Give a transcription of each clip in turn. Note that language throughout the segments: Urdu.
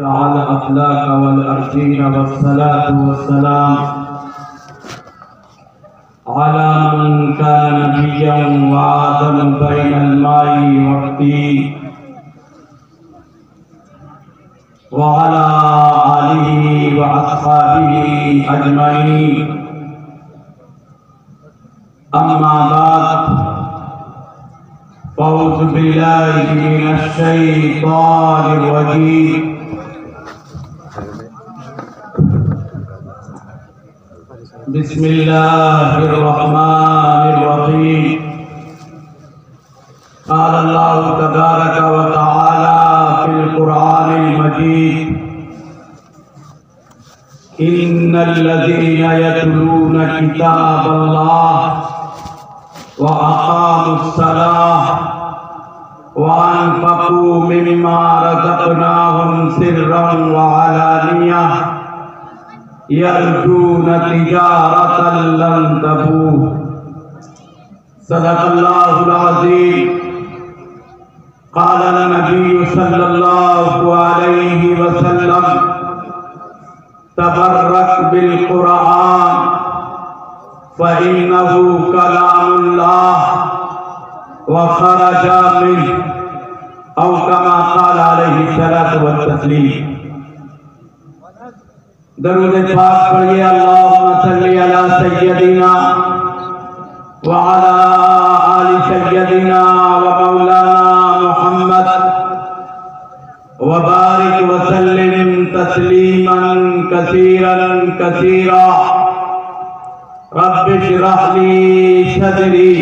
على الأفلاك والأرضين والصلاة والسلام على من كان نبيا وآدم بين الماء والطين وعلى آله وأصحابه أجمعين أما بعد أعوذ بالله من الشيطان الرجيم بسم الله الرحمن الرحيم قال الله تبارك وتعالى في القرآن المجيد إن الذين يتلون كتاب الله وأقاموا الصلاة وأنفقوا مما رزقناهم سرا وعلانية يرجون تجارة لن تبور صدق الله العظيم قال النبي صلى الله عليه وسلم تبرك بالقرآن فإنه كلام الله وخرج منه أو كما قال عليه الصلاة والتسليم درود پاک پڑھیے اللہم صلی علی سیدنا وعلى آل سيدنا ومولانا محمد وبارك وسلم تسليما كثيرا كثيرا رب اشرح لي صدري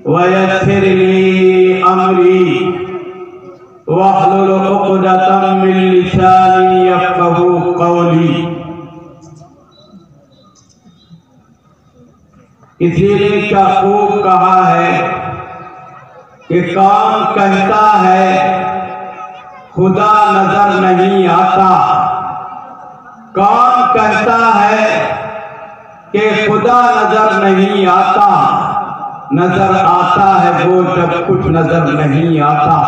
ويسر لي أمري واحلل عقدة من لساني يفقهوا قولي کسی نے کیا خوب کہا ہے کہ کون کہتا ہے خدا نظر نہیں آتا، کون کہتا ہے کہ خدا نظر نہیں آتا، نظر آتا ہے وہ جب کچھ نظر نہیں آتا۔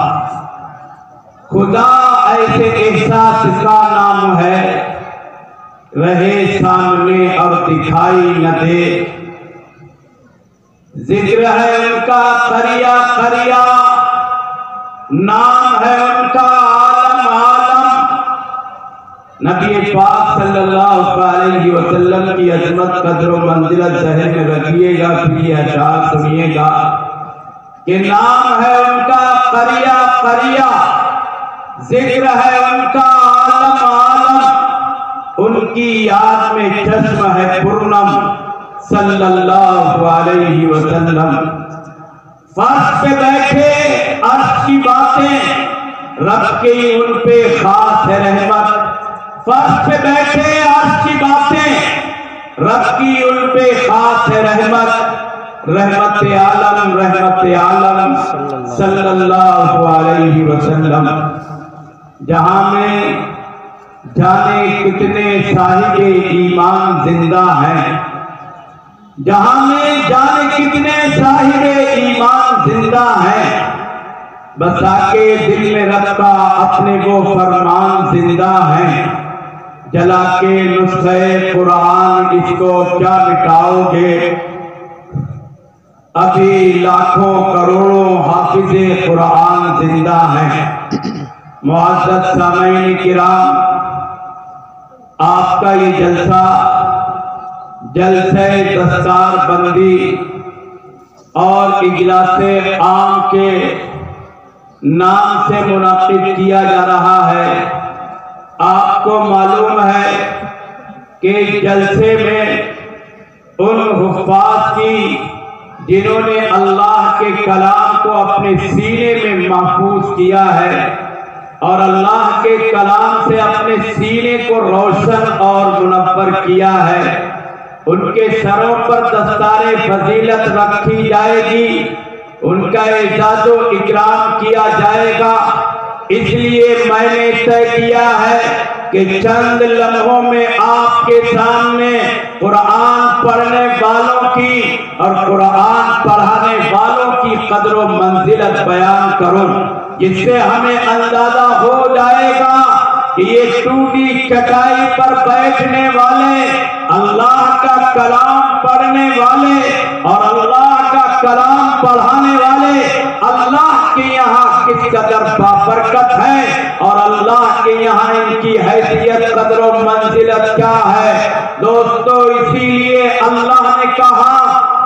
خدا ایسے احساس کا نام ہے رہے سامنے اور دکھائی نہ دے، ذکر ہے ان کا قریہ قریہ، نام ہے ان کا عالم عالم۔ نبی پاک صلی اللہ علیہ وسلم کی عظمت قدر و منزلت ذہن میں رکھیے گا، پھر یہ اشعار سنیے گا کہ نام ہے ان کا قریہ قریہ، ذکر ہے ان کا عالم عالم، ان کی یاد میں چشم ہے پرنم صلی اللہ علیہ وسلم۔ فرش پہ بیٹھے عرش کی باتیں، رب کی ان پہ خاص ہے رحمت۔ فرش پہ بیٹھے عرش کی باتیں، رب کی ان پہ خاص ہے رحمت۔ رحمت عالم رحمت عالم صلی اللہ علیہ وسلم۔ جہاں میں جانے کتنے صاحب ایمان زندہ ہیں، جہاں میں جانے کتنے صاحب ایمان زندہ ہیں، بسا کے دل میں رب کا اپنے وہ فرمان زندہ ہیں۔ جلا کے نسخے قرآن اس کو کیا مٹاؤ گے، ابھی لاکھوں کروڑوں حافظ قرآن زندہ ہیں۔ معزز سامعین کرام، آپ کا یہ جلسہ جلسہ دستار بندی اور اجلاس عام کے نام سے منعقد کیا جا رہا ہے۔ آپ کو معلوم ہے کہ جلسے میں ان حفاظ کی جنہوں نے اللہ کے کلام کو اپنے سینے میں محفوظ کیا ہے اور اللہ کے کلام سے اپنے سینے کو روشن اور منور کیا ہے، ان کے سروں پر دستار فضیلت رکھی جائے گی، ان کا اعزاز و اکرام کیا جائے گا۔ اس لیے میں نے طے کیا ہے کہ چند لمحوں میں آپ کے سامنے قرآن پڑھنے والوں کی اور قرآن پڑھانے والوں کی قدر و منزلت بیان کروں، جس سے ہمیں اندازہ ہو جائے گا کہ یہ ٹوٹی چٹائی پر بیٹھنے والے، اللہ کا کلام پڑھنے والے اور اللہ کا کلام پڑھانے والے اللہ کے یہاں کس قدر بابرکت ہے اور اللہ کے یہاں ان کی حیثیت قدر و منزلت کیا ہے۔ دوستو اسی لیے اللہ نے کہا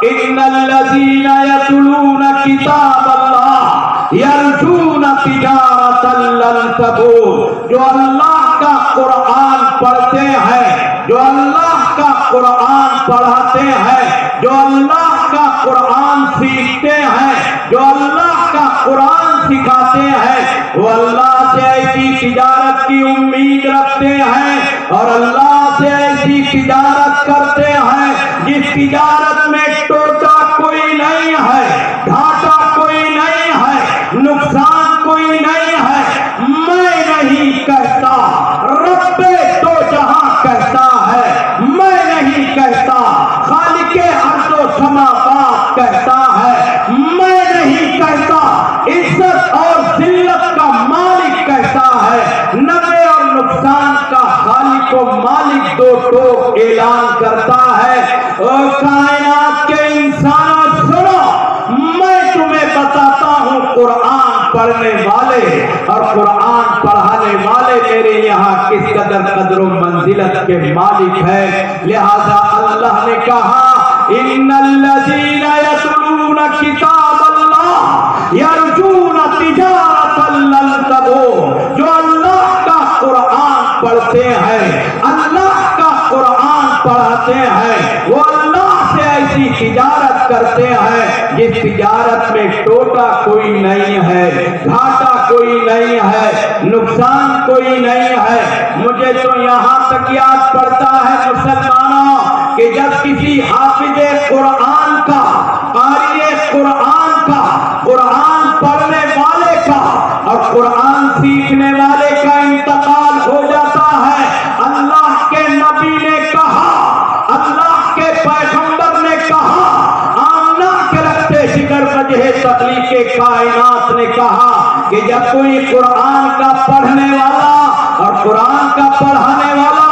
ان الذین یتلون کتاب اللہ یرجون تجارتا لن تبور، جو اللہ کا قرآن پڑھتے ہیں، جو اللہ کا قرآن پڑھاتے ہیں، جو اللہ کا قرآن سیکھتے ہیں، جو اللہ کا قرآن سکھاتے ہیں، وہ اللہ سے ایسی تجارت کی امید رکھتے ہیں اور اللہ سے ایسی تجارت کرتے ہیں جس تجارت میں ٹوٹا کوئی نہیں ہے، گھاٹا کوئی نہیں ہے، نقصان کوئی نہیں ہے۔ میں نہیں کہتا، رب دو جہاں کہتا ہے، میں نہیں کہتا، خالق ارض و سماوات کہتا ہے، میں نہیں کہتا، عزت اور ذلت کا مالک کہتا ہے، نفع اور نقصان کا خالق و مالک دو ٹوک اعلان کرتا ہے۔ اور کائنات کے انسانوں سنو، میں تمہیں بتاتا ہوں قرآن پڑھنے والے اور قرآن پڑھانے والے میرے یہاں کس قدر قدر و منزلت کے مالک ہے۔ لہذا اللہ نے کہا ان الذین یتلون کتاب اللہ یرجون تجارتا لن تبور، جو اللہ کا قرآن پڑھتے ہیں، اللہ کا قرآن پڑھاتے ہیں، وہ اللہ سے ایسی تجارت کرتے ہیں جس تجارت میں ٹوٹا کوئی نہیں ہے، گھاٹا کوئی نہیں ہے، نقصان کوئی نہیں ہے۔ مجھے تو یہاں تک یاد پڑتا ہے مسلمانوں کہ جب کسی حافظ قرآن کا، قاری قرآن کا، قرآن پڑھنے والے کا اور قرآن سیکھنے والے کا انتقال ہو جاتا ہے، اللہ کے نبی نے کہا، اللہ کے پیغمبر نے کہا، آمنہ کے رکھتے شکر وجہ تخلیق کائنات نے کہا کہ جب کوئی قرآن کا پڑھنے والا اور قرآن کا پڑھانے والا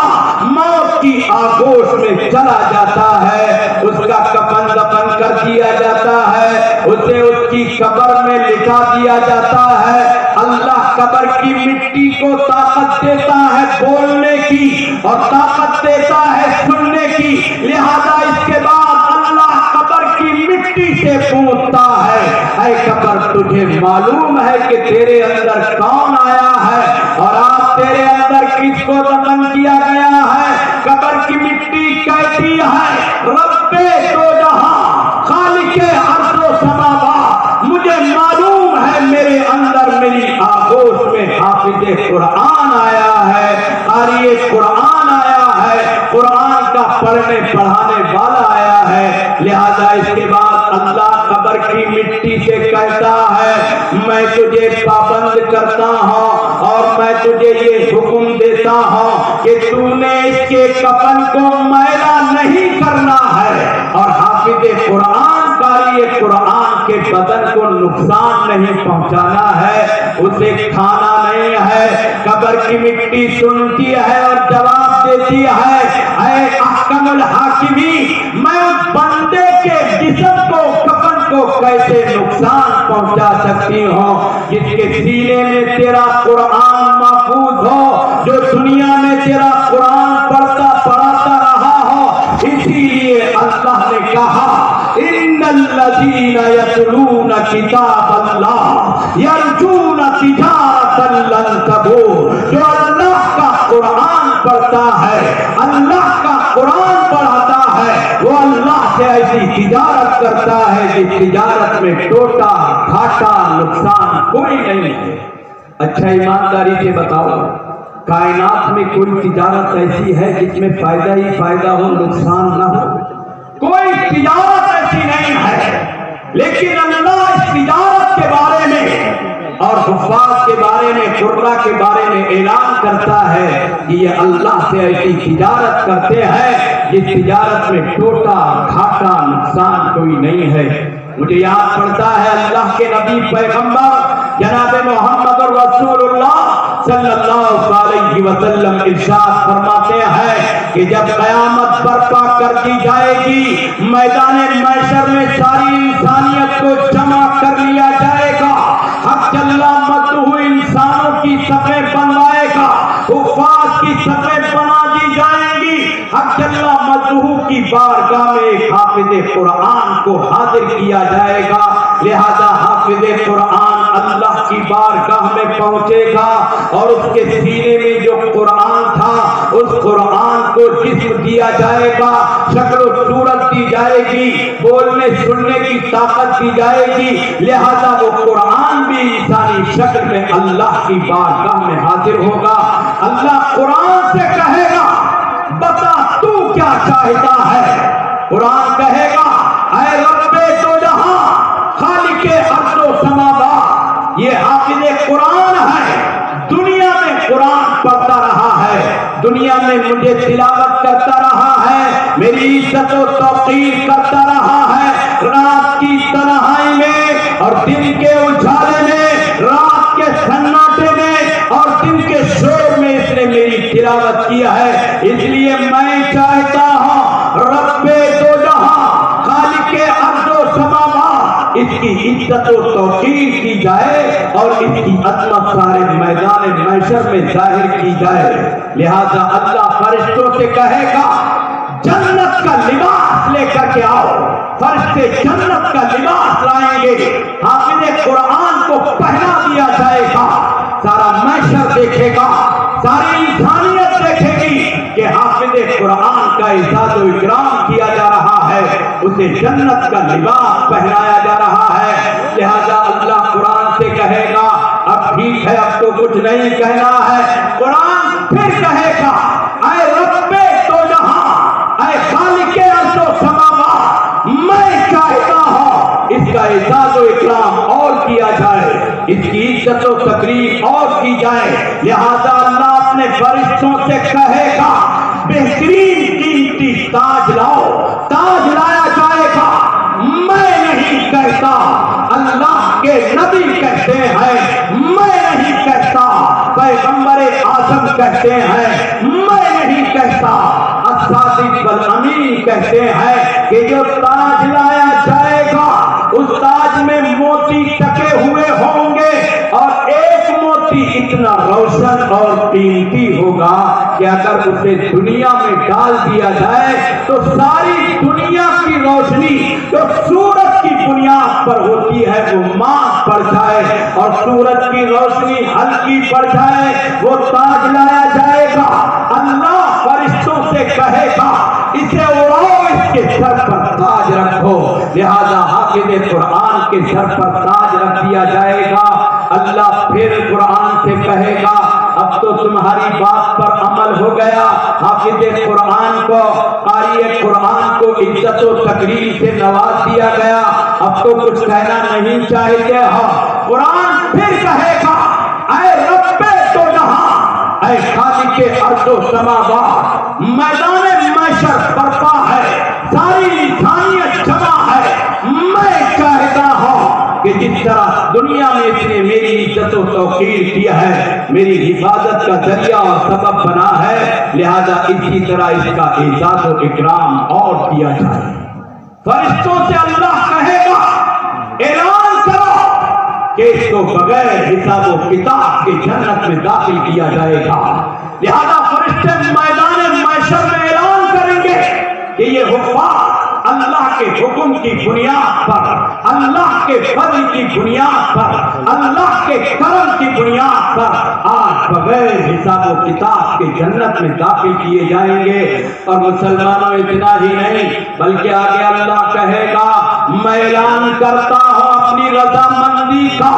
موت کی آغوش میں چلا جاتا ہے، اس کا کفن دفن کر دیا جاتا ہے، اسے اس کی قبر میں لٹا دیا جاتا ہے، اللہ قبر کی مٹی کو طاقت دیتا ہے بولنے کی اور طاقت دیتا ہے سننے کی، لہذا اس کے بعد اللہ قبر کی مٹی سے پوچھتا ہے اے قبر تجھے معلوم ہے کہ تیرے اندر کون آیا ہے اور آج تیرے اندر کس کو دفن کیا گیا ہے؟ قبر کی مٹی کہتی ہے رب دو جہاں، خالق ارض و سماوات، مجھے معلوم ہے میرے اندر میری آغوش میں حافظ قرآن آیا ہے، قاری قرآن آیا ہے، قرآن کا پڑھنے پڑھانے والا آیا ہے۔ لہذا اس کے بعد اللہ قبر کی مٹی سے کہتا ہے میں تجھے پابند کرتا ہوں اور میں تجھے یہ حکم دیتا ہوں کہ تو نے اس کے کفن کو میلا نہیں کرنا ہے اور حافظ قرآن قاری قرآن کے بدن کو نقصان نہیں پہنچانا ہے، اسے کھانا نہیں ہے۔ قبر کی مٹی سنتی ہے اور جواب دیتی ہے اے احکم الحاکمین، میں اس بندے کے جسم کو، کفن کو کیسے نقصان پہنچا سکتی ہوں جس کے سینے میں تیرا قرآن محفوظ ہو، جو دنیا میں تیرا قرآن پڑھاتا رہا ہو۔ اسی لیے اللہ نے کہا ان الذین یتلون کتاب اللہ یرجون تجارتا لن تبور، جو اللہ کا قرآن پڑھتا ہے، اللہ کا قرآن پڑھاتا ہے، وہ اللہ سے ایسی تجارت کرتا ہے جس تجارت میں ٹوٹا گھاٹا نقصان کوئی نہیں ہے۔ اچھا ایمانداری سے بتاؤ، کائنات میں کوئی تجارت ایسی ہے جس میں فائدہ ہی فائدہ ہو، نقصان نہ ہو؟ کوئی تجارت ایسی نہیں ہے، لیکن اللہ اس تجارت کے بارے میں اور حفاظ کے بارے میں، قرہ کے بارے میں اعلان کرتا ہے کہ یہ اللہ سے ایسی تجارت کرتے ہیں جس تجارت میں ٹوٹا گھاٹا نقصان کوئی نہیں ہے۔ مجھے یاد پڑتا ہے اللہ کے نبی پیغمبر جناب محمد رسول اللہ صلی اللہ علیہ وسلم ارشاد فرماتے ہیں کہ جب قیامت برپا کر دی جائے گی، میدان محشر میں ساری انسانیت کو جمع کر لیا جائے گا، حق جل مجدہ انسانوں کی صفیں بنوائے گا، حفاظ کی صفیں بنا دی جائیں گی، حق جل مجدہ کی بارگاہ میں ایک حافظ قرآن کو حاضر کیا جائے گا، لہذا حافظ قرآن اللہ کی بارگاہ میں پہنچے گا اور اس کے سینے میں جو قرآن تھا اس قرآن کو جسم دیا جائے گا، شکل و صورت دی جائے گی، بولنے سننے کی طاقت دی جائے گی، لہذا وہ قرآن بھی انسانی شکل میں اللہ کی بارگاہ میں حاضر ہوگا۔ اللہ قرآن سے کہے گا بتا تو کیا چاہتا ہے؟ قرآن کہے گا اے رب دو جہاں خالق ارض و سماوات، یہ حافظ قرآن ہے، دنیا میں قرآن پڑھتا رہا ہے، دنیا میں مجھے تلاوت کرتا رہا ہے، میری عزت و توقیر کرتا رہا ہے، رات کی تنہائی میں اور دن کے اجالے میں، رات کے سناٹے میں اور دن کے شور میں اس نے میری تلاوت کیا ہے، اس لیے میں چاہتا ہوں رب دو جہاں خالق ارض و سماوات اس کی عزت و توقیر کی جائے اور اس کی عظمت سارے میدان محشر میں ظاہر کی جائے۔ لہذا اللہ فرشتوں سے کہے گا جنت کا لباس لے کر کے آؤ، فرشتے جنت کا لباس لائیں گے، حافظ قرآن کو پہنا دیا جائے گا، سارا محشر دیکھے گا، ساری انسانیت دیکھے گی کہ حافظ قرآن کا اعزاز و اکرام کیا جا رہا ہے، اسے جنت کا لباس پہنایا جا رہا ہے۔ لہذا اللہ قرآن سے کہے گا اب ٹھیک ہے، اب تو کچھ نہیں کہنا ہے، قرآن پھر کہے گا اے رب دو جہاں، اے خالق ارض و سماوات، میں چاہتا ہوں اس کا اعزاز و اکرام اور کیا جائے، اس کی عزت و تقریب اور کی جائے۔ لہذا اللہ اپنے فرشتوں سے کہے گا بہترین قیمتی تاج لاؤ، تاج لایا جائے گا، میں نہیں کہتا، اللہ کے نبی کہتے ہیں، میں نہیں کہتا، پیغمبر اعظم کہتے ہیں، میں نہیں کہتا، الصادق والامین کہتے ہیں کہ جو تاج لایا جائے گا اس تاج میں موتی ٹکے ہوئے ہوں گے اور ایک موتی اتنا روشن اور قیمتی ہوگا کہ اگر اسے دنیا میں ڈال دیا جائے تو ساری دنیا کی روشنی جو سورج کی بنیاد پر ہوتی ہے وہ مات پڑ جائے اور سورج کی روشنی ہلکی پڑ جائے، وہ تاج لایا جائے گا، اللہ فرشتوں سے کہے گا اسے اڑاؤ، اس کے سر پر تاج رکھو، لہذا حافظ قرآن کے سر پر تاج رکھ دیا جائے گا۔ اللہ پھر قرآن سے کہے گا اب تو تمہاری بات پر عمل ہو گیا، حافظ قرآن کو، قاری قرآن کو عزت و تکریم سے نواز دیا گیا، اب تو کچھ کہنا نہیں چاہتے ہو۔ قرآن پھر کہے گا اے رب دو جہاں، اے خالق ارض و سماوات، میدان محشر برپا ہے، ساری انسانیت جمع ہے، میں چاہتا ہوں کہ جس طرح دنیا میں اس نے میری عزت و توقیر کیا ہے، میری حفاظت کا ذریعہ اور سبب بنا ہے، لہذا اسی طرح اس کا اعزاز و اکرام اور کیا جائے۔ فرشتوں سے اللہ کہے گا اعلان کرو کہ اس کو بغیر حساب و کتاب کے جنت میں داخل کیا جائے گا۔ لہذا فرشتے میدان محشر میں اعلان کریں گے کہ یہ حفاظ اللہ کے حکم کی بنیاد پر، اللہ کے فضل کی بنیاد پر، اللہ کے کرم کی بنیاد پر آج بغیر حساب و کتاب کے جنت میں داخل کیے جائیں گے۔ اور مسلمانوں اتنا ہی نہیں بلکہ آگے اللہ کہے گا میں اعلان کرتا ہوں اپنی رضامندی کا،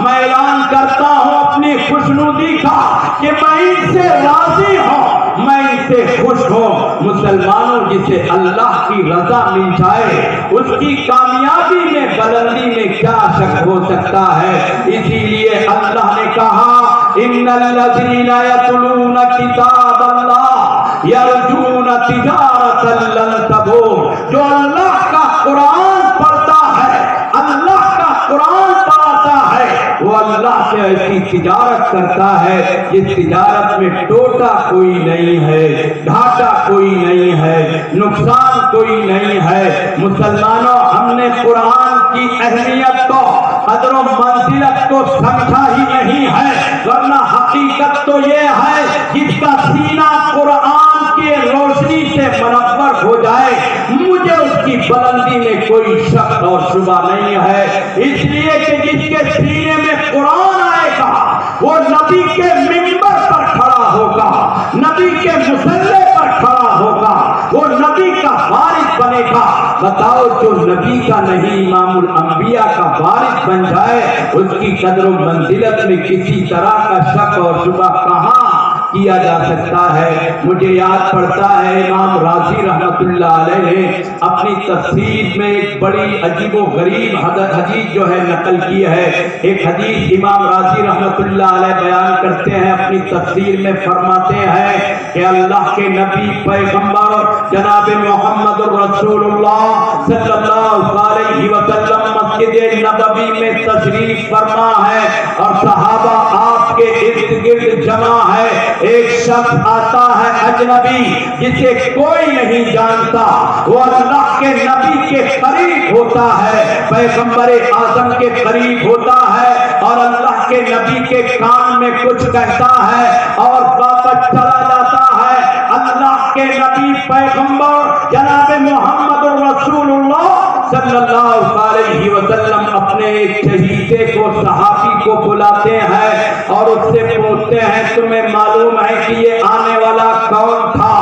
میں اعلان کرتا ہوں اپنی خوشنودی کا کہ میں ان سے راضی ہوں، میں ان سے خوش ہوں۔ مسلمانوں جسے اللہ کی رضا مل جائے اس کی کامیابی میں، بلندی میں کیا شک ہو سکتا ہے؟ اسی لیے اللہ نے کہا ان الذین یتلون کتاب اللہ یرجون تجارتا لن تبور، جو اللہ کا قرآن پڑھتا ہے، اللہ کا قرآن پڑھاتا ہے، وہ اللہ سے میں ایسی تجارت کرتا ہے جس تجارت میں ٹوٹا کوئی نہیں ہے، گھاٹا کوئی نہیں ہے، نقصان کوئی نہیں ہے۔ مسلمانوں، ہم نے قرآن کی اہمیت کو، قدر و منزلت کو سمجھا ہی نہیں ہے، ورنہ حقیقت تو یہ ہے جس کا سینہ قرآن کے روشنی سے منور ہو جائے، مجھے اس کی بلندی میں کوئی شک اور شبہ نہیں ہے، اس لیے کہ جس کے سینے میں قرآن آئے گا وہ نبی کے منبر پر کھڑا ہوگا، نبی کے مصلی پر کھڑا ہوگا، وہ نبی کا وارث بنے گا۔ بتاؤ، جو نبی کا نہیں امام الانبیاء کا وارث بن جائے، اس کی قدر و منزلت میں کسی طرح کا شک اور شبہ کہاں کیا جا سکتا ہے؟ مجھے یاد پڑتا ہے امام راضی رحمت اللہ علیہ نے اپنی تفسیر میں ایک بڑی عجیب و غریب حدیث جو ہے نقل کی ہے۔ ایک حدیث امام راضی رحمت اللہ علیہ بیان کرتے ہیں، اپنی تفسیر میں فرماتے ہیں کہ اللہ کے نبی پیغمبر جناب محمد رسول اللہ صلی اللہ علیہ وسلم مسجد نبوی میں تشریف فرما ہے اور صحابہ آپ کے ارد گرد جمع ہے۔ ایک شخص آتا ہے اجنبی جسے کوئی نہیں جانتا، وہ اللہ کے نبی کے قریب ہوتا ہے، پیغمبر اعظم کے قریب ہوتا ہے اور اللہ کے نبی کے کان میں کچھ کہتا ہے اور واپس چلا جاتا ہے۔ اللہ کے نبی پیغمبر جناب محمد رسول اللہ صلی اللہ علیہ وسلم اپنے ایک شہیدے کو، صحابی کو بلاتے ہیں اور اس سے پوچھتے ہیں تمہیں معلوم ہے کہ یہ آنے والا کون تھا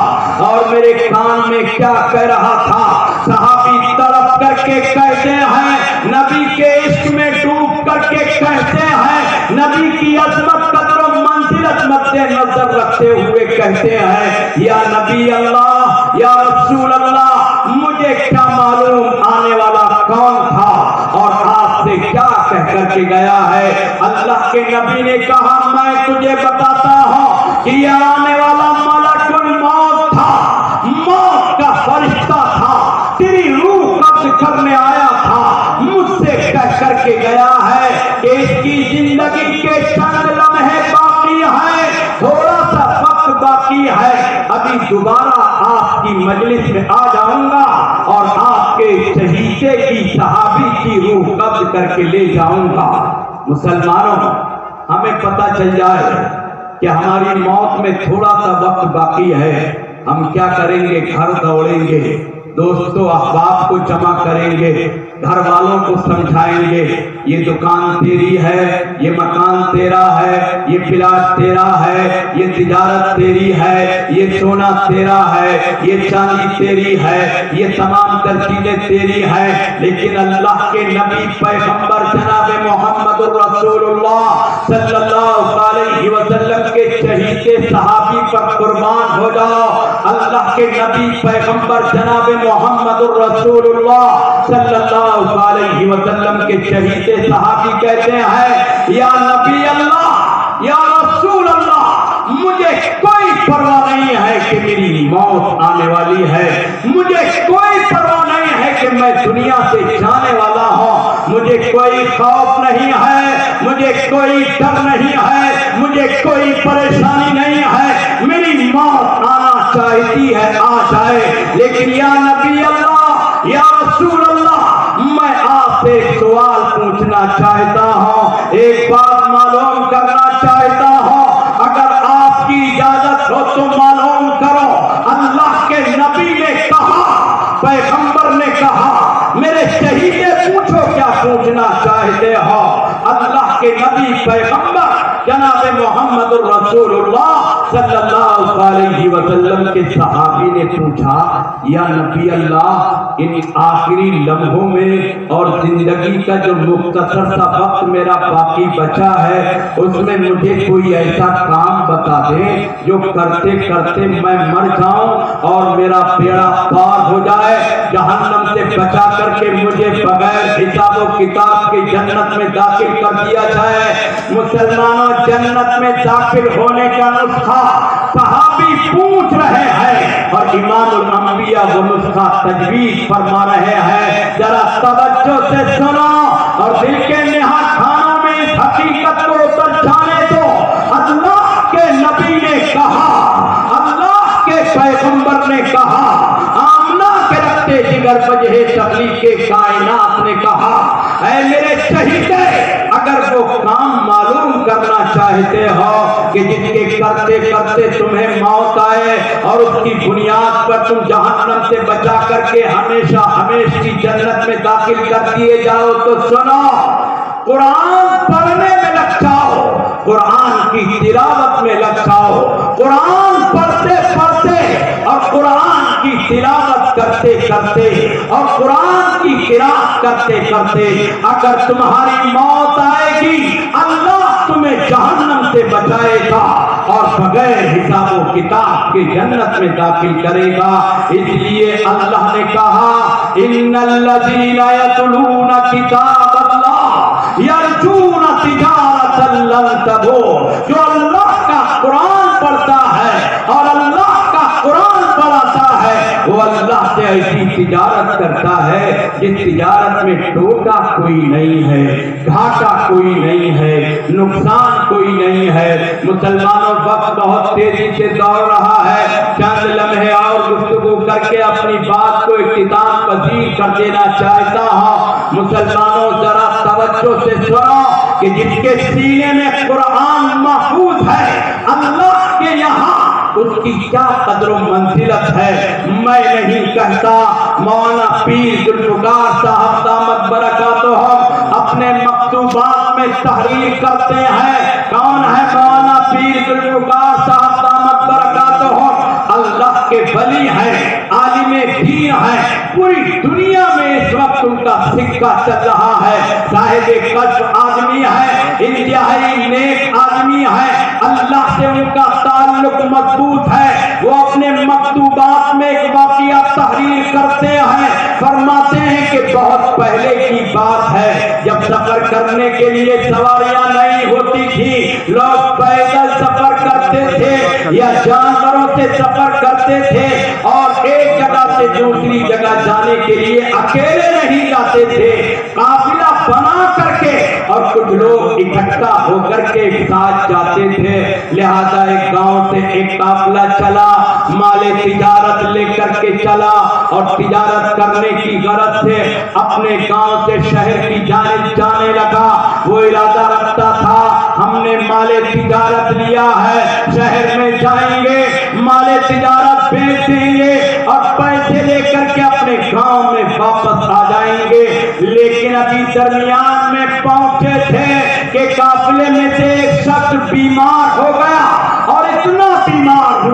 اور میرے کان میں کیا کہہ رہا تھا؟ صحابی تڑپ کر کے کہتے ہیں، نبی کے عشق میں ڈوب کر کے کہتے ہیں، نبی کی عظمت قدر و منزلت مد نظر رکھتے ہوئے کہتے ہیں، یا نبی اللہ، یا رسول اللہ، مجھے کیا معلوم آنے والا کون تھا اور آپ سے کیا کہہ کر کے گیا ہے؟ اللہ کے نبی نے کہا میں تجھے بتاتا ہوں کہ یہ آنے والا ملک الموت تھا، موت کا فرشتہ تھا، تیری روح قبض کرنے آیا تھا، مجھ سے کہہ کر کے گیا ہے کہ اس کی زندگی کے چند لمحے باقی ہیں، تھوڑا سا وقت باقی ہے، ابھی دوبارہ آپ کی مجلس میں آ جاؤں گا اور آپ کے شہیدے کی، صحابی کی روح قبض کر کے لے جاؤں گا۔ مسلمانوں، ہمیں پتہ چل جائے کہ ہماری موت میں تھوڑا سا وقت باقی ہے، ہم کیا کریں گے؟ گھر دوڑیں گے، دوستوں احباب کو جمع کریں گے، گھر والوں کو سمجھائیں گے یہ دکان تیری ہے، یہ مکان تیرا ہے، یہ پلاٹ تیرا ہے، یہ تجارت تیری ہے، یہ سونا تیرا ہے، یہ چاندی تیری ہے، یہ تمام ترکیبیں تیری ہیں، لیکن اللہ کے نبی پیغمبر جناب محمد رسول اللہ صلی اللہ علیہ وسلم کے شہید صحابی پر قربان ہو جاؤ۔ اللہ کے نبی پیغمبر جناب محمد رسول اللہ صلی اللہ علیہ وسلم کے شہید صحابی کہتے ہیں، یا نبی اللہ، یا رسول اللہ، مجھے کوئی پرواہ نہیں ہے کہ میری موت آنے والی ہے، مجھے کوئی پرواہ نہیں ہے کہ میں دنیا سے جانے والا ہوں، مجھے کوئی خوف نہیں ہے، مجھے کوئی ڈر نہیں ہے، مجھے کوئی پریشانی نہیں ہے، میری موت آنا چاہتی ہے آ جائے، لیکن یا نبی اللہ، یا رسول اللہ، میں آپ سے ایک سوال پوچھنا چاہتا ہوں، ایک بات معلوم کرنا چاہتا ہوں، اگر آپ کی اجازت ہو تو معلوم کرو۔ اللہ کے نبی نے کہا، پیغمبر نے کہا، میرے شہیدے پوچھو کیا پوچھنا چاہتے ہو؟ اللہ کے نبی پیغمبر جناب محمد رسول اللہ صلی اللہ علیہ وسلم کے صحابی نے پوچھا، یا نبی اللہ، ان آخری لمحوں میں اور زندگی کا جو مختصر سا وقت میرا باقی بچا ہے، اس میں مجھے کوئی ایسا کام بتا دیں جو کرتے کرتے میں مر جاؤں اور میرا بیڑا پار ہو جائے، جہنم سے بچا کر کے مجھے بغیر حساب و کتاب کے جنت میں داخل کر دیا جائے۔ مسلمانوں، جنت میں داخل ہونے کا نسخہ صحابی پوچھ رہے ہیں اور امام الانبیاء وہ نسخہ تجویز فرما رہے ہیں، ذرا توجہ سے سنو اور دل کے نہا خانوں میں اس حقیقت کو دیگر وجہ تخلیق کے کائنات نے کہا اے میرے شہیدے اگر وہ کام معلوم کرنا چاہتے ہو کہ جس کے کرتے کرتے تمہیں موت آئے اور اس کی بنیاد پر تم جہنم سے بچا کر کے ہمیشہ ہمیشہ کی جنت میں داخل کر دیے جاؤ تو سنو قرآن پڑھنے میں لگ جاؤ، قرآن کی تلاوت میں لگ جاؤ، قرآن پڑھتے پڑھتے اور قرآن کی تلاوت کرتے کرتے اور قرآن کی قرات کرتے کرتے اگر تمہاری موت آئے گی اللہ تمہیں جہنم سے بچائے گا اور بغیر حساب و کتاب کے جنت میں داخل کرے گا۔ اس لیے اللہ نے کہا ان الذین یتلون کتاب اللہ یرجون تجارتا لن تبور، جو اللہ کا قرآن پڑھتا ہے اور اللہ کا قرآن پڑھاتا ہے وہ اللہ سے ایسی تجارت کرتا ہے جس تجارت میں ٹوٹا کوئی نہیں ہے، گھاٹا کوئی نہیں ہے، نقصان کوئی نہیں ہے۔ مسلمانوں وقت بہت تیزی سے دوڑ رہا ہے، چند لمحے اور گفتگو کر کے اپنی بات کو اختتام پذیر کر دینا چاہتا ہوں۔ مسلمانوں ذرا توجہ سے سنو کہ جس کے سینے میں قرآن محفوظ ہے اللہ کے یہاں اس کی کیا قدر و منزلت ہے۔ میں نہیں کہتا، مولانا پیر ذوالفقار صاحب دامت برکاتہم اپنے مکتوبات میں تحریر کرتے ہیں۔ کون ہے مولانا پیر ذوالفقار صاحب دامت برکاتہم؟ اللہ کے ولی ہیں، عالم دین ہیں، پوری دنیا میں اس وقت ان کا سکہ چل رہا ہے۔ صاحب کشف آدمی ہے، انتہائی نیک آدمی ہے، اللہ سے ان کا تعلق مضبوط ہے۔ وہ اپنے مکتوبات میں ایک واقعہ تحریر کرتے ہیں، فرماتے ہیں کہ بہت پہلے کی بات ہے جب سفر کرنے کے لیے سواریاں نہیں ہوتی تھی، لوگ پیدل سفر کرتے تھے یا جانوروں سے سفر کرتے تھے اور ایک جگہ سے دوسری جگہ جانے کے لیے اکیلے نہیں جاتے تھے، قافلہ بنا کر کے اور کچھ لوگ اکٹھا ہو کر کے ایک ساتھ جاتے تھے۔ لہذا ایک گاؤں سے ایک قافلہ چلا، مال تجارت لے کر کے چلا اور تجارت کرنے کی غرض سے اپنے گاؤں سے شہر کی جانب جانے لگا۔ وہ ارادہ رکھتا تھا ہم نے مال تجارت لیا ہے، شہر میں جائیں گے، مال تجارت بیچ دیں گے اور پیسے لے کر کے اپنے گاؤں میں واپس آ جائیں گے۔ لیکن ابھی درمیان میں پہنچے تھے کہ قافلے میں سے ایک شخص بیمار ہو گیا اور اتنا بیمار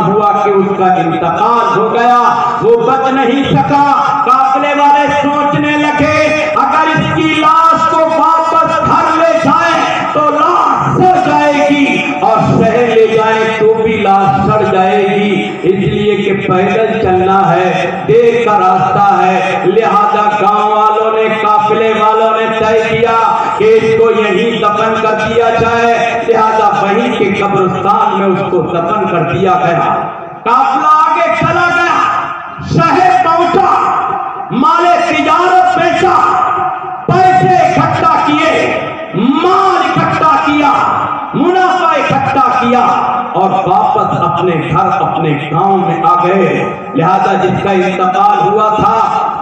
ہوا کہ اس کا انتقال ہو گیا، وہ بچ نہیں سکا۔ قافلے والے سوچنے لگے اگر اس کی لاش کو واپس گھر لے جائیں تو لاش سڑ جائے گی اور شہر لے جائیں تو بھی لاش سڑ جائے گی، اس لیے کہ پیدل چلنا ہے، دیر کا راستہ ہے۔ لہذا گاؤں والوں نے، قافلے والوں نے طے کیا کہ اس کو یہیں دفن کر دیا جائے، لہذا وہیں کے قبرستان میں اس کو دفن کر دیا گیا۔ قافلہ آگے چلا گیا، شہر پہنچا، مال تجارت بیچا، پیسے اکٹھا کیے، مال اکٹھا کیا، منافع اکٹھا کیا اور واپس اپنے گھر اپنے گاؤں میں آ گئے۔ لہذا جس کا انتقال ہوا تھا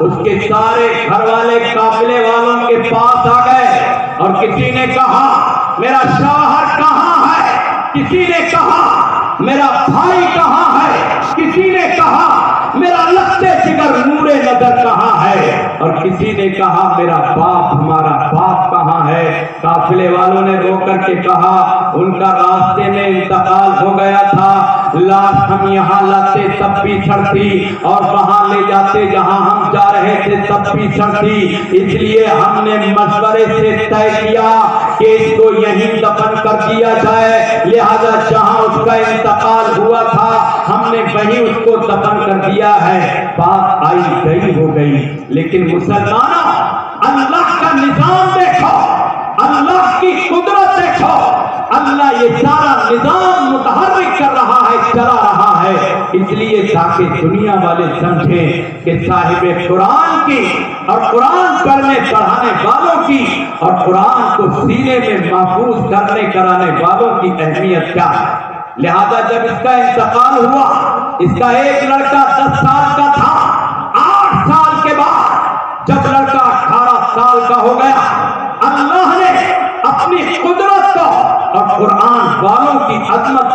اس کے سارے گھر والے قافلے والوں کے پاس آ گئے اور کسی نے کہا میرا شوہر کہاں ہے، کسی نے کہا میرا بھائی کہاں ہے، کسی نے کہا میرا لگتے جگر نور نظر کہاں ہے اور کسی نے کہا میرا باپ، ہمارا باپ کہاں ہے۔ قافلے والوں نے رو کر کے کہا ان کا راستے میں انتقال ہو گیا تھا، لاش ہم یہاں لاتے تب بھی سڑتی اور وہاں لے جاتے جہاں ہم جا رہے تھے تب بھی سڑتی، اس لیے ہم نے مشورے سے طے کیا کہ اس کو یہیں دفن کر دیا جائے، لہذا جہاں اس کا انتقال ہوا تھا ہم نے وہیں اس کو دفن کر دیا ہے۔ بات آئی گئی ہو گئی، لیکن مسلمانوں اللہ کا نظام دیکھو، اللہ کی قدرت دیکھو، اللہ یہ سارا نظام متحرک کر رہا ہے، چلا رہا ہے، اس لیے تاکہ دنیا والے سمجھیں کہ صاحب قرآن کی اور قرآن پڑھنے پڑھانے والوں کی اور قرآن کو سینے میں محفوظ کرنے کرانے والوں کی اہمیت کیا ہے۔ لہذا جب اس کا انتقال ہوا، اس کا ایک لڑکا 10 سال کا تھا،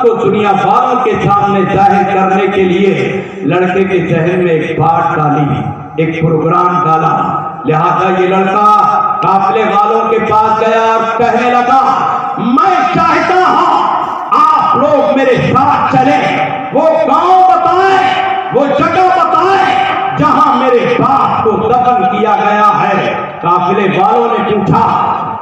کو دنیا والوں کے سامنے ظاہر کرنے کے لیے لڑکے کے ذہن میں ایک بات ڈالی، ایک پروگرام ڈالا۔ لہذا یہ لڑکا قافلے والوں کے پاس گیا اور کہنے لگا، میں چاہتا ہوں آپ لوگ میرے ساتھ چلیں، وہ گاؤں بتائیں، وہ جگہ بتائیں جہاں میرے باپ کو دفن کیا گیا ہے۔ قافلے والوں نے پوچھا،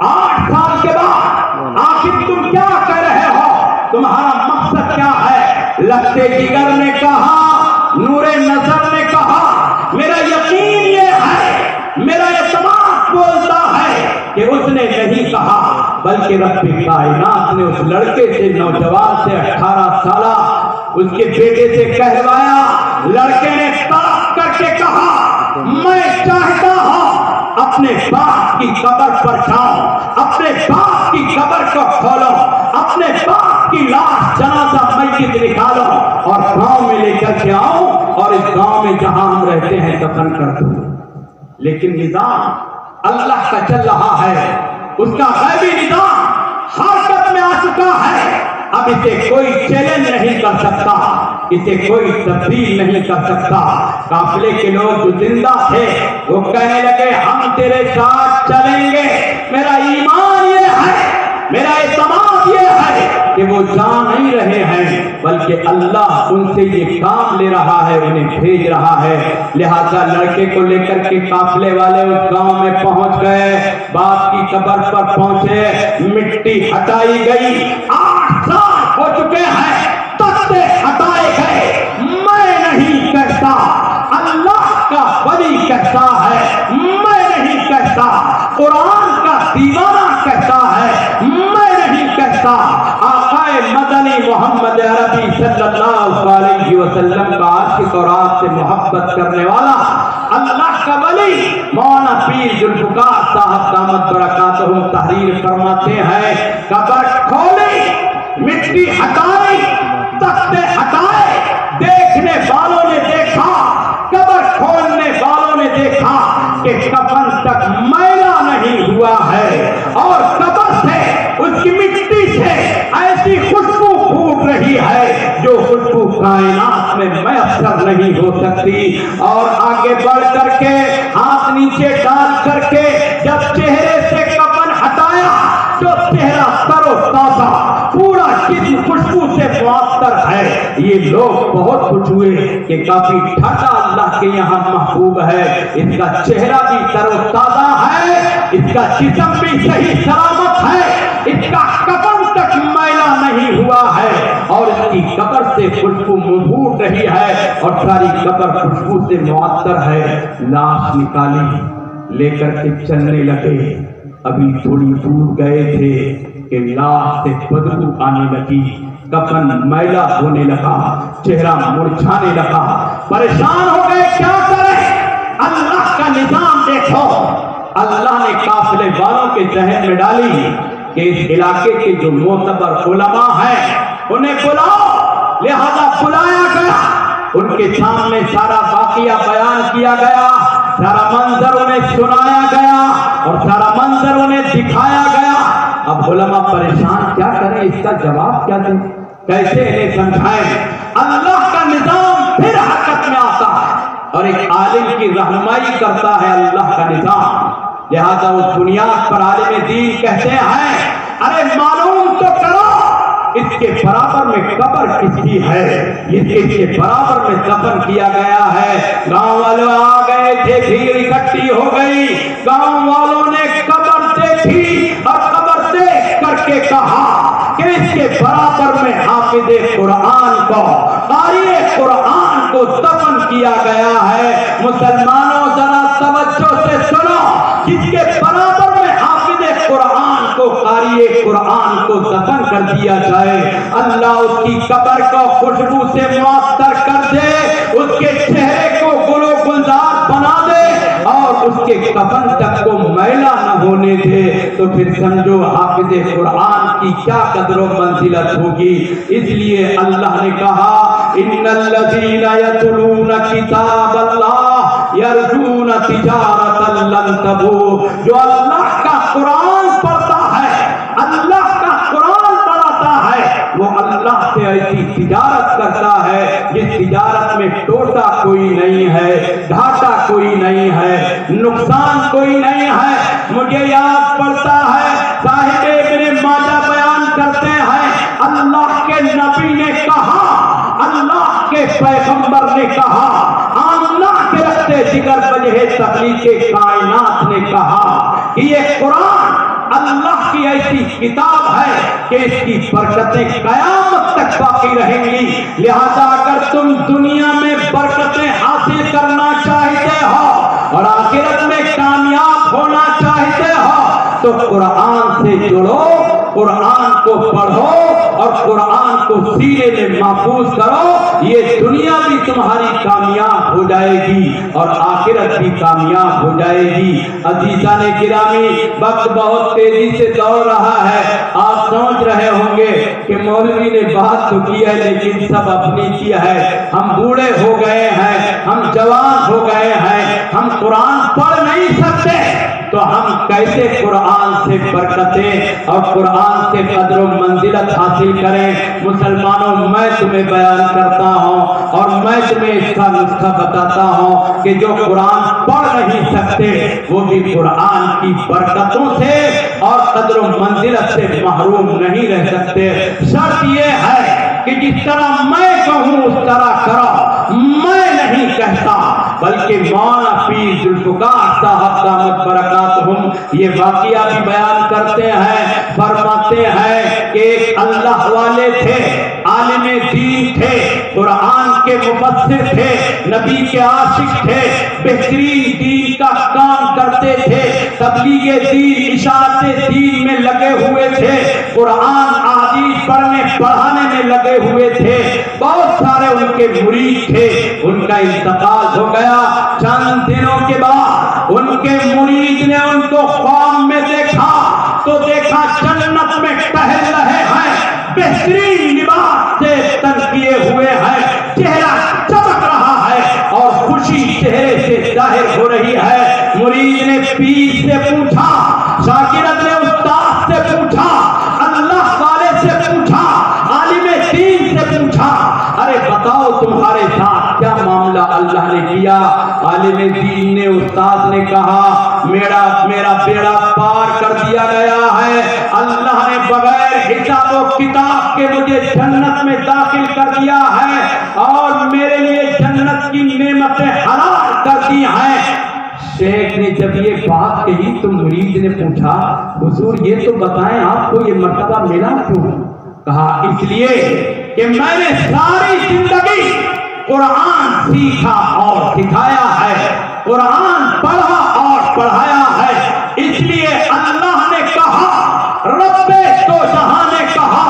8 سال کے بعد آخر تم کیا کہہ رہے ہو، تمہارا مقصد کیا ہے؟ لختے جگر نے کہا، نور نظر نے کہا، میرا یقین یہ ہے، میرا اعتماد بولتا ہے کہ اس نے نہیں کہا بلکہ رب کائنات نے اس لڑکے سے، نوجوان سے، 18 سالہ اس کے بیٹے سے کہلوایا۔ لڑکے نے طلب کر کے کہا، میں چاہتا ہوں اپنے باپ کی قبر پر جاؤں، اپنے باپ کی قبر کو کھولو، اپنے باپ کی لاش جنازہ میت نکالو اور گاؤں میں لے کر کے آؤں اور اس گاؤں میں جہاں ہم رہتے ہیں دفن کر دوں۔ لیکن نظام اللہ کا چل رہا ہے، اس کا غیبی نظام حرکت میں آ چکا ہے، اب اسے کوئی چیلنج نہیں کر سکتا، اسے کوئی تبدیل نہیں کر سکتا۔ قافلے کے لوگ جو زندہ تھے وہ کہنے لگے، ہم تیرے ساتھ چلیں گے، میرا ایمان یہ ہے، میرا اعتماد یہ ہے کہ وہ جا نہیں رہے ہیں بلکہ اللہ ان سے یہ کام لے رہا ہے، انہیں بھیج رہا ہے۔ لہذا لڑکے کو لے کر کے قافلے والے اس گاؤں میں پہنچ گئے، باپ کی قبر پر پہنچے، مٹی ہٹائی گئی، 8 سال ہو چکے ہیں، تختے ہٹائے گئے۔ میں نہیں کہتا، اللہ کا ولی کہتا ہے، میں نہیں کہتا، قرآن کا دیوانہ کہتا ہے، میں نہیں کہتا۔ آقا مدنی محمد عربی صلی اللہ علیہ وسلم کا عاشق اور آپ سے محبت کرنے والا اللہ کا ولی مولانا پیر ذوالفقار صاحب دامت برکاتہم تحریر فرماتے ہیں، قبر کھولی، مٹی ہٹائی، تختے ہٹائے، دیکھنے والوں نے دیکھا، قبر کھولنے والوں نے دیکھا کہ کفن تک میلا نہیں ہوا ہے اور قبر سے، اس کی مٹی سے ایسی خوشبو پھوٹ رہی ہے جو خوشبو کائنات میں میسر نہیں ہو سکتی۔ اور آگے بڑھ کر کے ہاتھ نیچے ڈال کر کے جب چہرے سے کفن ہٹایا جو چہرہ تر و تازہ، پورا جسم خوشبو سے معطر ہے۔ یہ لوگ بہت خوش ہوئے کہ کافی ٹھنڈا اللہ کے یہاں محبوب ہے، اس کا چہرہ بھی تر و تازہ ہے، اس کا جسم بھی صحیح سلامت ہے، اس کا کفن تک میلا نہیں ہوا ہے اور اس کی قبر سے خوشبو پھوٹ رہی ہے اور ساری قبر خوشبو سے معطر ہے۔ لاش نکالی، لے کر کے چلنے لگے، ابھی تھوڑی دور گئے تھے کہ لاش سے بدبو آنے لگی، کفن میلا ہونے لگا، چہرہ مرجھانے لگا، پریشان ہو گئے کیا کریں۔ اللہ کا نظام دیکھو، اللہ نے قافلے والوں کے ذہن میں ڈالی کہ اس علاقے کے جو معتبر علماء ہیں انہیں بلاؤ۔ لہذا بلایا گیا، ان کے سامنے سارا واقعہ بیان کیا گیا، سارا منظر انہیں سنایا گیا اور سارا منظر انہیں دکھایا گیا۔ اب علماء پریشان، کیا کریں، اس کا جواب کیا دیں، کیسے انہیں سمجھائیں۔ اللہ کا نظام پھر حرکت میں آتا ہے اور ایک عالم کی رہنمائی کرتا ہے اللہ کا نظام۔ لہذا اس بنیاد پر عالم دین کہتے ہیں، ارے معلوم تو کرو اس کے برابر میں قبر کس کی ہے، اس کے برابر میں دفن کیا گیا ہے۔ گاؤں والوں آ گئے تھے، بھیڑ اکٹھی ہو گئی، گاؤں والوں نے قبر دیکھی اور قبر دیکھ کر کے کہا کہ اس کے برابر میں حافظ قرآن کو، قاری قرآن کو دفن کیا گیا ہے۔ مسلمانوں ذرا توجہ سے سنو، جس کے برابر میں حافظ قرآن کو، قاری قرآن کو دفن کر دیا جائے، اللہ اس کی قبر کو خوشبو سے معطر کر دے، اس کے چہرے کو گل و گلزار بنا دے اور اس کے کفن تک کو میلا نہ ہونے دے، تو پھر سمجھو حافظ قرآن کی کیا قدر و منزلت ہوگی۔ اس لیے اللہ نے کہا، ان الذین یتلون کتاب اللہ یرجون تجارتا لن تبور، جو اللہ کا قرآن پڑھتا ہے، اللہ کا قرآن پڑھاتا ہے، وہ اللہ سے نقصان کوئی نہیں ہے۔ مجھے یاد پڑتا ہے صاحب ابن ماجہ بیان کرتے ہیں اللہ کے نبی نے کہا، اللہ کے پیغمبر نے کہا، آمنہ کے رکھتے جگر وجہ تخلیق کائنات نے کہا کہ یہ قرآن اللہ کی ایسی کتاب ہے کہ اس کی برکتیں قیامت تک باقی رہیں گی۔ لہذا اگر تم دنیا میں برکتیں حاصل کرنا چاہتے ہو اور آخرت میں کامیاب ہونا چاہتے ہو تو قرآن سے جڑو، قرآن کو پڑھو اور قرآن کو سینے میں محفوظ کرو۔ یہ دنیا بھی تمہاری کامیاب ہو جائے گی اور آخرت بھی کامیاب ہو جائے گی۔ عزیزان گرامی، وقت بہت تیزی سے دوڑ رہا ہے۔ آپ سمجھ رہے ہوں گے کہ مولوی نے بات تو کی ہے لیکن سب اپنی کیا ہے۔ ہم بوڑھے ہو گئے ہیں، ہم جوان ہو گئے ہیں، ہم قرآن پڑھ نہیں سکتے تو ہم کیسے قرآن سے برکتیں اور قرآن سے قدر و منزلت حاصل کریں؟ مسلمانوں، میں تمہیں بیان کرتا ہوں اور میں تمہیں اس کا نسخہ بتاتا ہوں کہ جو قرآن پڑھ نہیں سکتے وہ بھی قرآن کی برکتوں سے اور قدر و منزلت سے محروم نہیں رہ سکتے۔ شرط یہ ہے کہ جس طرح میں کہوں اس طرح کرو، میں نہیں کہتا بلکہ مولانا پیر ذوالفقار صاحب دامت برکاتہم یہ واقعہ بھی بیان کرتے ہیں، فرماتے ہیں کہ ایک اللہ والے تھے، عالم دین تھے، قرآن کے مفسر تھے، نبی کے عاشق تھے، بہترین دین کا کام کرتے تھے، تبلیغ دین، اشاعت دین میں لگے ہوئے تھے، قرآن احادیث پڑھنے پڑھانے میں لگے ہوئے تھے، بہت سارے ان کے مرید تھے۔ ان کا انتقال ہو گیا۔ چند دنوں کے بعد ان کے مرید نے ان کو خواب میں دیکھا تو دیکھا جنت میں ٹہل رہے ہیں، بہترین لباس سے تن کیے ہوئے ہیں، چہرہ چمک رہا ہے اور خوشی چہرے سے ظاہر ہو رہی ہے۔ مرید نے پیر سے پوچھا، شاگرد نے استاد سے پوچھا، اللہ والے سے پوچھا، عالم دین سے پوچھا، ارے بتاؤ تمہارے ساتھ کیا معاملہ اللہ نے کیا؟ عالم دین نے، استاد نے کہا میرا بیڑا پار کر دیا گیا ہے، اللہ نے بغیر حساب و کتاب کے مجھے جنت میں داخل کر دیا ہے اور میرے لیے جنت کی نعمتیں حلال کر دی ہیں۔ شیخ نے جب یہ بات کہی تو مرید نے پوچھا حضور یہ تو بتائیں آپ کو یہ مرتبہ ملا کیوں؟ کہا اس لیے کہ میں نے ساری زندگی قرآن سیکھا اور سکھایا ہے، قرآن پڑھا اور پڑھایا ہے، اس لیے اللہ نے کہا، رب دو جہاں نے کہا،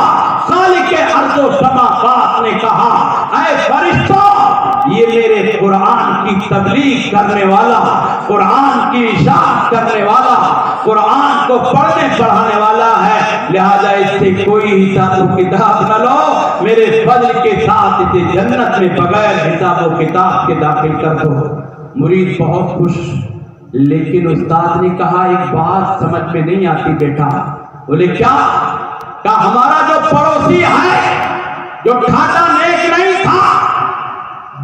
خالق ارض و سماوات نے کہا اے فرشتوں یہ میرے قرآن کی تبلیغ کرنے والا، قرآن کی اشاعت کرنے والا، قرآن کو پڑھنے پڑھانے والا ہے، لہذا اس سے کوئی حساب و کتاب نہ لو، میرے فضل کے ساتھ اسے جنت میں بغیر حساب و کتاب کے داخل کر دو۔ مرید بہت خوش، لیکن استاد نے کہا ایک بات سمجھ میں نہیں آتی بیٹا۔ بولے کیا؟ کہا ہمارا جو پڑوسی ہے، جو ٹھاٹا نیک نہیں تھا،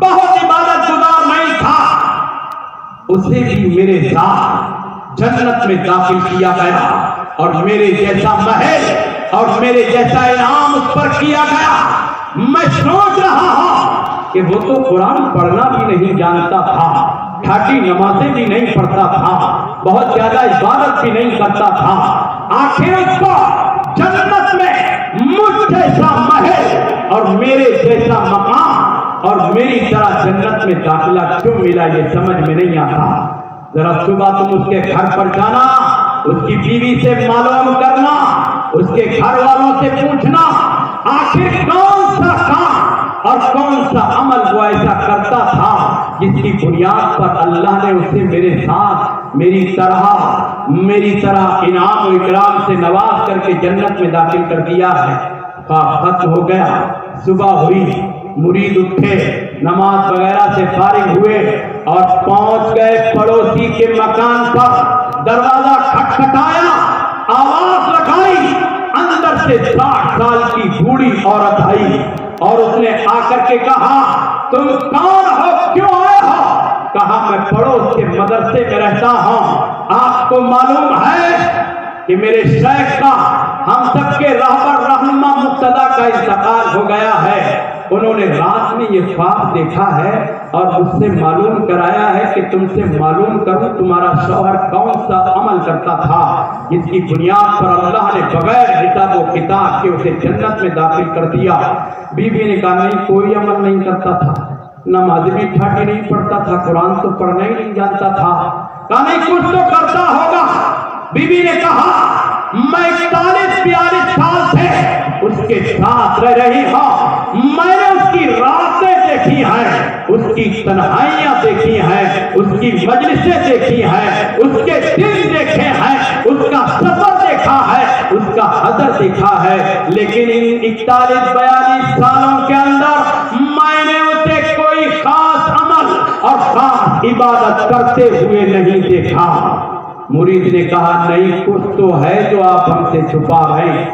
بہت عبادت گزار نہیں تھا، اسے بھی میرے ساتھ جنت میں داخل کیا گیا اور میرے جیسا محل اور میرے جیسا انعام اس پر کیا گیا۔ میں سوچ رہا ہوں کہ وہ تو قرآن پڑھنا بھی نہیں جانتا تھا، ٹھاٹی نمازیں بھی نہیں پڑھتا تھا، بہت زیادہ عبادت بھی نہیں کرتا تھا، آخر اس کو جنت میں مجھ جیسا محل اور میرے جیسا مقام اور میری طرح جنت میں داخلہ کیوں ملا یہ سمجھ میں نہیں آتا۔ ذرا صبح تم اس کے گھر پر جانا، اس کی بیوی سے معلوم کرنا، اس کے گھر والوں سے پوچھنا آخر کون سا کام اور کون سا عمل وہ ایسا کرتا تھا جس کی بنیاد پر اللہ نے اسے میرے ساتھ میری طرح انعام و اکرام سے نواز کر کے جنت میں داخل کر دیا ہے۔ ختم ہو گیا، صبح ہوئی، مرید اٹھے، نماز وغیرہ سے فارغ ہوئے اور پہنچ گئے پڑوسی کے مکان پر، دروازہ کھٹکھٹایا، آواز لگائی، اندر سے 60 سال کی بوڑھی عورت آئی اور اس نے آ کر کے کہا تم کون ہو، کیوں آئے ہو؟ کہا میں پڑوس کے مدرسے مدرسے میں رہتا ہوں، آپ کو معلوم ہے کہ میرے شیخ کا، ہم سب کے رہبر رہنما مقتدی کا انتقال ہو گیا ہے۔ انہوں نے رات میں یہ خواب دیکھا ہے اور مجھ سے معلوم کرایا ہے کہ تم سے معلوم کروں تمہارا شوہر کون سا عمل کرتا تھا جس کی بنیاد پر اللہ نے بغیر حساب و کتاب کے اسے جنت میں داخل کر دیا۔ بیوی نے کہا نہیں، کوئی عمل نہیں کرتا تھا، نماز بھی ٹھاٹی نہیں پڑھتا تھا، قرآن تو پڑھنا ہی نہیں جانتا تھا۔ کہا نہیں، کچھ تو کرتا ہوگا۔ بیوی نے کہا میں 41-42 سال سے اس کے ساتھ رہ رہی ہوں، میں نے اس کی راتیں دیکھی ہیں، اس کی تنہائیاں دیکھی ہیں، اس کی مجلسیں دیکھی ہیں، اس کے دن دیکھے ہیں، اس کا سفر دیکھا ہے، اس کا حضر دیکھا ہے، لیکن ان 41-42 سالوں کے اندر میں نے اسے کوئی خاص عمل اور خاص عبادت کرتے ہوئے نہیں دیکھا۔ مرید نے کہا نہیں، کچھ تو ہے جو آپ ہم سے چھپا رہے ہیں۔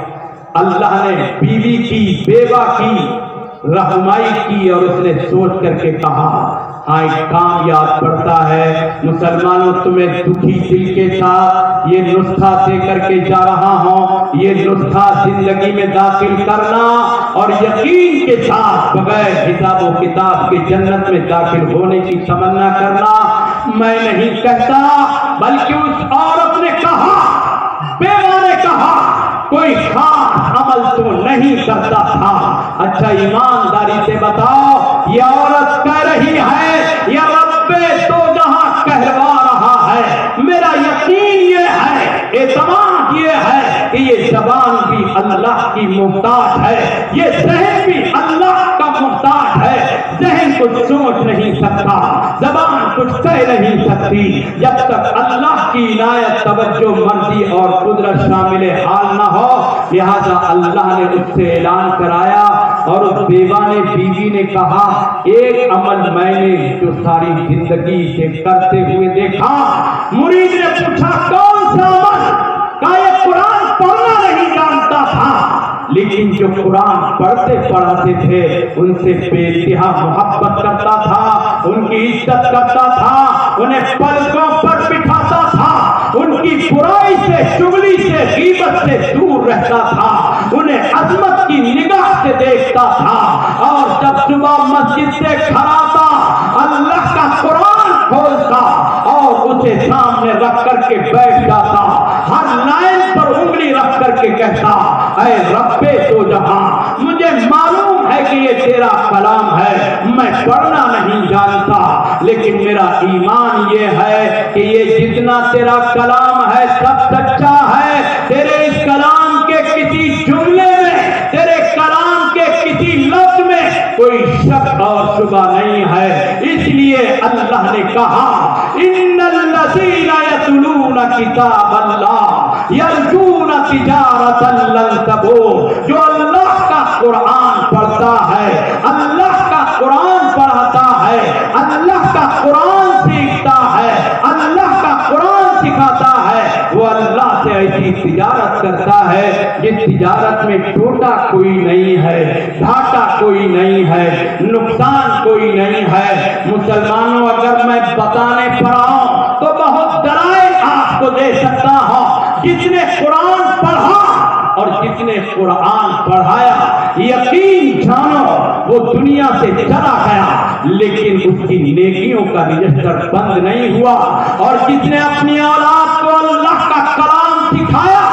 اللہ نے بیوی کی، بیوہ کی رہنمائی کی اور اس نے سوچ کر کے کہا ہاں ایک کام یاد پڑتا ہے، مسلمانوں تمہیں دکھی دل کے ساتھ یہ نسخہ دے کر کے جا رہا ہوں، یہ نسخہ زندگی میں داخل کرنا اور یقین کے ساتھ بغیر حساب و کتاب کے جنت میں داخل ہونے کی تمنا کرنا میں نہیں کہتا، بلکہ اس عورت نے کہا، بیوہ نے کہا کوئی خاص عمل تو نہیں کرتا تھا۔ اچھا ایمانداری سے بتاؤ، یہ عورت کہہ رہی ہے یا رب تو جہاں کہلوا رہا ہے؟ میرا یقین یہ ہے، اعتماد یہ ہے کہ یہ زبان بھی اللہ کی محتاج ہے، یہ ذہن بھی اللہ کا محتاج ہے۔ ذہن کچھ سوچ نہیں سکتا، زبان کچھ کہہ نہیں سکتی جب تک اللہ کی عنایت، توجہ، مرضی اور قدرت شامل حال نہ ہو۔ لہذا اللہ نے اس سے اعلان کرایا اور اس بیوہ نے، بیوی نے کہا ایک عمل میں نے جو ساری زندگی سے کرتے ہوئے دیکھا۔ مرید نے پوچھا کون سا عمل؟ کہا یہ قرآن پڑھنا نہیں جانتا تھا، لیکن جو قرآن پڑھتے پڑھاتے تھے ان سے بے انتہا محبت کرتا تھا، ان کی عزت کرتا تھا، انہیں پلکوں پر بٹھاتا تھا، ان کی برائی سے، چغلی سے، غیبت سے دور رہتا تھا، انہیں عظمت کی نگاہ سے دیکھتا تھا، اور جب صبح مسجد سے گھر آتا اللہ کا قرآن کھولتا اور اسے سامنے رکھ کر کے بیٹھ جاتا، ہر لائن پر انگلی رکھ کر کے کہتا اے رب تو جہاں، مجھے معلوم ہے کہ یہ تیرا کلام ہے، میں پڑھنا نہیں جانتا، لیکن میرا ایمان یہ ہے کہ یہ جتنا تیرا کلام ہے سب سچا ہے، تیرے اس کلام کے کسی جملے میں، تیرے کلام کے کسی لفظ میں کوئی شک اور شبہ نہیں ہے۔ اس لیے اللہ نے کہا ان الذین یتلون کتاب اللہ یرجون تجارۃ لن تبور، جو اللہ کا قرآن پڑھتا ہے، اللہ کا قرآن پڑھاتا ہے، اللہ کا قرآن سیکھتا ہے، اللہ کا قرآن سکھاتا ہے، وہ اللہ سے ایسی تجارت کرتا ہے جس تجارت میں ٹوٹا کوئی نہیں ہے، گھاٹا کوئی نہیں ہے، نقصان کوئی نہیں ہے۔ مسلمانوں اگر میں بتانے پر آؤں تو بہت دلائل آپ کو دے سکتا ہوں۔ جس نے قرآن پڑھا اور جس نے قرآن پڑھایا، یقین جانو وہ دنیا سے چلا گیا لیکن اس کی نیکیوں کا رجسٹر بند نہیں ہوا، اور جس نے اپنی اولاد کو اللہ کا کلام سکھایا،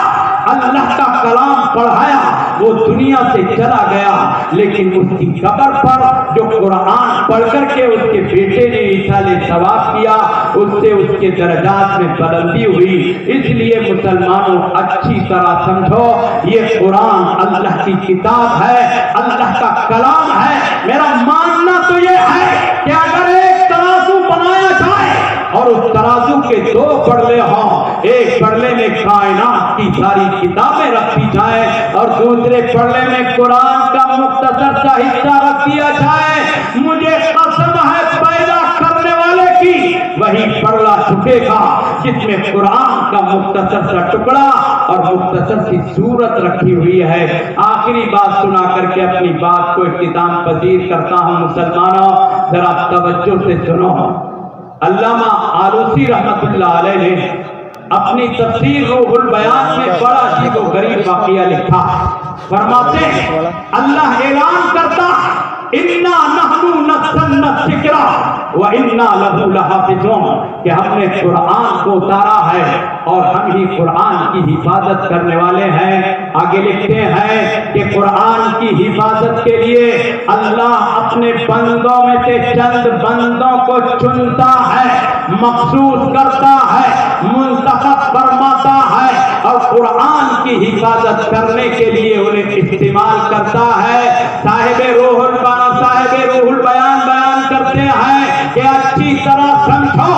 اللہ کا کلام پڑھایا، وہ دنیا سے چلا گیا لیکن اس کی قبر پر جو قرآن پڑھ کر کے اس کے بیٹے نے ایصال ثواب کیا، اس سے اس کے درجات میں بلندی ہوئی۔ اس لیے مسلمانوں اچھی طرح سمجھو، یہ قرآن اللہ کی کتاب ہے، اللہ کا کلام ہے۔ میرا ماننا تو یہ ہے کہ اگر ایک ترازو بنایا جائے اور اس ترازو کے دو پڑلے ہوں، ایک پڑلے میں کائنات کی ساری کتابیں رکھی جائیں اور دوسرے پڑلے میں قرآن کا مختصر سا حصہ رکھ دیا جائے، مجھے قسم ہے پیدا کرنے والے کی وہی پڑلا چھکے گا جس میں قرآن کا مختصر سا ٹکڑا اور مختصر سی صورت رکھی ہوئی ہے۔ آخری بات سنا کر کے اپنی بات کو اختتام پذیر کرتا ہوں۔ مسلمانوں ذرا توجہ سے سنو، علامہ آلوسی رحمت اللہ علیہ نے اپنی تفسیر روح البیان میں بڑا عجیب و غریب واقعہ لکھا. فرماتے ہیں اللہ اعلان کرتا اِنَّا نَحْنُ نَزَّلْنَا الذِّكْرَ وَإِنَّا لَهُ لَحَافِظُونَ کہ ہم نے قرآن کو اتارا ہے اور ہم ہی قرآن کی حفاظت کرنے والے ہیں. آگے لکھتے ہیں کہ قرآن کی حفاظت کے لیے اللہ اپنے بندوں میں سے چند بندوں کو چنتا ہے، مخصوص کرتا ہے، منتخب فرماتا ہے اور قرآن کی حفاظت کرنے کے لیے انہیں استعمال کرتا ہے. صاحب روح البیان بیان کرتے ہیں کہ اچھی طرح سمجھو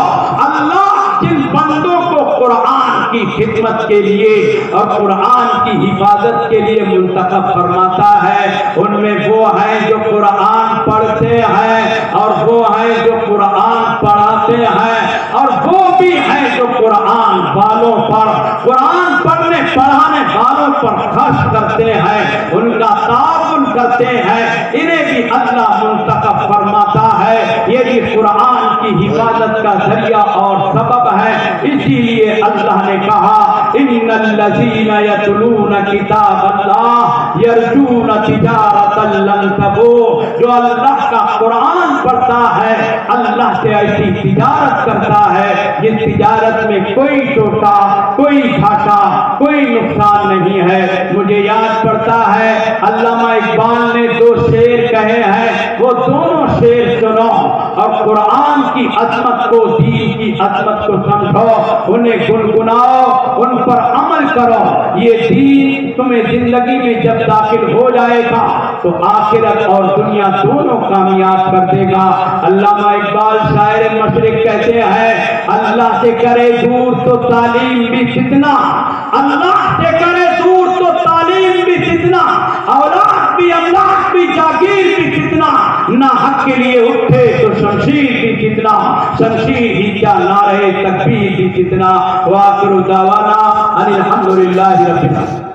اللہ جن بندوں کو قرآن کی خدمت کے لیے اور قرآن کی حفاظت کے لیے منتخب فرماتا ہے ان میں وہ ہیں جو قرآن پڑھتے ہیں اور وہ ہیں جو قرآن پڑھاتے ہیں اور وہ بھی ہیں جو قرآن والوں پر، قرآن پڑھنے پڑھانے والوں پر خرچ کرتے ہیں، ان کا تعاون کرتے ہیں. انہیں بھی اللہ منتخب فرماتا ہے. یہ بھی قرآن کی حفاظت کا ذریعہ اور سبب ہے. اسی لیے اللہ نے کہا ان الذین یتلون کتاب اللہ یرجون تجارتا لن تبور، جو اللہ کا قرآن پڑھتا ہے اللہ سے ایسی تجارت کرتا ہے جس تجارت میں کوئی ٹوٹا، کوئی گھاٹا، کوئی نقصان نہیں ہے. مجھے یاد پڑتا ہے علامہ اقبال نے 2 شعر کہے ہیں، وہ دونوں شعر سنو اور قرآن کی عظمت کو، دین کی عظمت کو سمجھو، انہیں گنگناؤ، ان پر عمل کرو. یہ دین تمہیں زندگی میں جب داخل ہو جائے گا تو آخرت اور دنیا دونوں کامیاب کر دے گا. علامہ اقبال شاعر مشرق کہتے ہیں اللہ سے کرے دور تو تعلیم بھی فتنہ، اللہ سے کرے دور تو تعلیم بھی فتنہ، اولاد بھی املاک بھی جاگیر بھی فتنہ، نہ حق کے لیے اٹھے تو شمشیر بھی فتنہ، شمشیر ہی کیا نعرہ تکبیر بھی فتنہ. وآخر دعوانا ان الحمدللہ رب العالمین.